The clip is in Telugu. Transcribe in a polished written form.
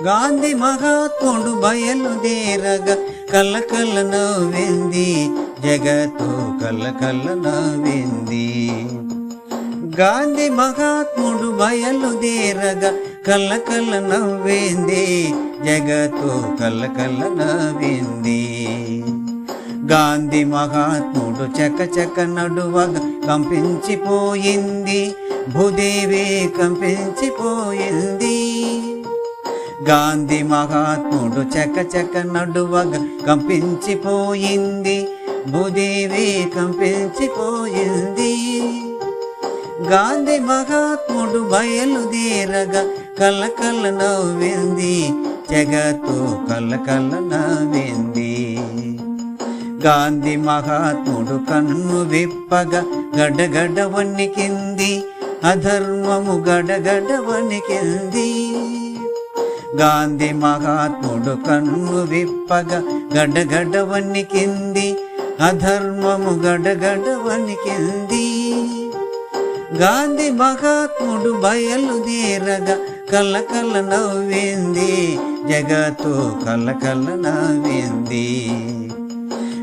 గాంధీ మహాత్ముడు బయలుదేరగా కళ్ళకళ్ళ నవ్వింది, జగత్తు కళ్ళకళ్ళ నవ్వింది. గాంధీ మహాత్ముడు బయలుదేరగా కళ్ళకళ్ళ నవ్వింది, జగత్తు కళ్ళకళ్ళ నవ్వింది. గాంధీ మహాత్ముడు చకచక నడువగా కంపించిపోయింది, భూదేవి కంపించిపోయింది. గాంధీ మహాత్ముడు చకచక నడువగా కంపించిపోయింది, భూదేవి కంపించిపోయింది. గాంధీ మహాత్ముడు బయలుదేరగా కళ్ళకళ్ళ నవ్వింది, జగత్తు కళ్ళకళ్ళ నవ్వింది. గాంధీ మహాత్ముడు కన్ను విప్పగా గడగడ వణికింది, అధర్మము గడగడ వణికింది. గాంధీ మహాత్ముడు కన్ను విప్పగా గడగడ వణికింది, అధర్మము గడగడ వణికింది. గాంధీ మహాత్ముడు బయలుదేరగా కళ్ళకళ్ళ నవ్వింది, జగత్తు కళ్ళకళ్ళ నవ్వింది.